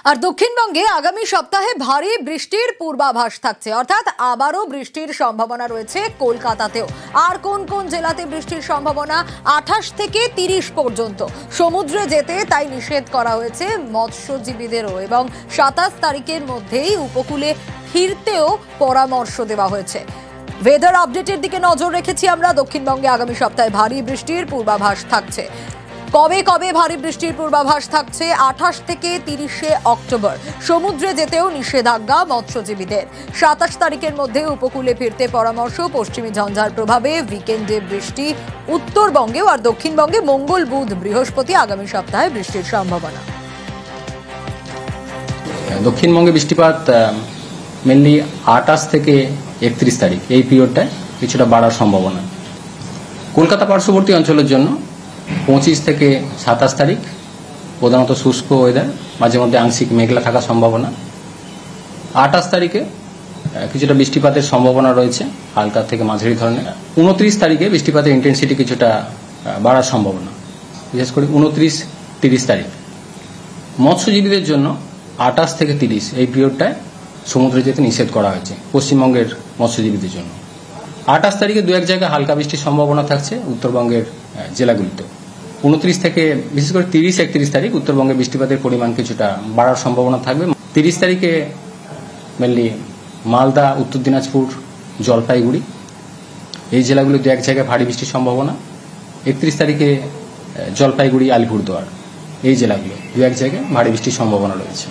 আর দক্ষিণবঙ্গে আগামী সপ্তাহে ভারী বৃষ্টির পূর্বাভাস থাকছে, অর্থাৎ আবারও বৃষ্টির সম্ভাবনা রয়েছে কলকাতাতেও। আর কোন কোন জেলাতে বৃষ্টির সম্ভাবনা? 28 থেকে 30 পর্যন্ত সমুদ্রে যেতে তাই নিষেধ করা হয়েছে মৎস্যজীবীদেরও, এবং 27 তারিখের মধ্যেই উপকূলে ফিরতেও পরামর্শ দেওয়া হয়েছে। ওয়েদার আপডেটের দিকে নজর রেখেছি আমরা। দক্ষিণবঙ্গে আগামী সপ্তাহে ভারী বৃষ্টির পূর্বাভাস থাকছে। কবে কবে ভারী বৃষ্টির পূর্বাভাস থাকছে? 28 থেকে 30 অক্টোবর সমুদ্রে যেতেও নিষেধাজ্ঞা মৎস্যজীবীদের। 27 তারিখের মধ্যে উপকূলে ফিরতে পরামর্শ। পশ্চিমী ঝঞ্ঝার প্রভাবে উইকেন্ডে বৃষ্টি উত্তরবঙ্গেও, আর দক্ষিণবঙ্গে মঙ্গল, বুধ, বৃহস্পতি আগামী সপ্তাহে বৃষ্টির সম্ভাবনা। দক্ষিণবঙ্গে বৃষ্টিপাত মেনলি 28 থেকে 31 তারিখ এই পিরিয়ডটায় কিছুটা বাড়ার সম্ভাবনা। কলকাতা পার্শ্ববর্তী অঞ্চলের জন্য 25 থেকে 27 তারিখ প্রধানত শুষ্ক ওয়েদার, মাঝে মধ্যে আংশিক মেঘলা থাকার সম্ভাবনা। 28 তারিখে কিছুটা বৃষ্টিপাতের সম্ভাবনা রয়েছে, হালকা থেকে মাঝারি ধরনের। 29 তারিখে বৃষ্টিপাতের ইন্টেন্সিটি কিছুটা বাড়ার সম্ভাবনা, বিশেষ করে 29-30 তারিখ। মৎস্যজীবীদের জন্য 28 থেকে 30 এই পিরিয়ডটায় সমুদ্রে যেতে নিষেধ করা হয়েছে পশ্চিমবঙ্গের মৎস্যজীবীদের জন্য। 28 তারিখে দু এক জায়গায় হালকা বৃষ্টির সম্ভাবনা থাকছে উত্তরবঙ্গের জেলাগুলিতে। 29 থেকে বিশেষ করে 30-31 তারিখ উত্তরবঙ্গে বৃষ্টিপাতের পরিমাণ কিছুটা বাড়ার সম্ভাবনা থাকবে। 30 তারিখে মেনলি মালদা, উত্তর দিনাজপুর, জলপাইগুড়ি এই জেলাগুলি দু এক জায়গায় ভারী বৃষ্টির সম্ভাবনা। 31 তারিখে জলপাইগুড়ি, আলিপুরদুয়ার এই জেলাগুলো দু এক জায়গায় ভারী বৃষ্টির সম্ভাবনা রয়েছে।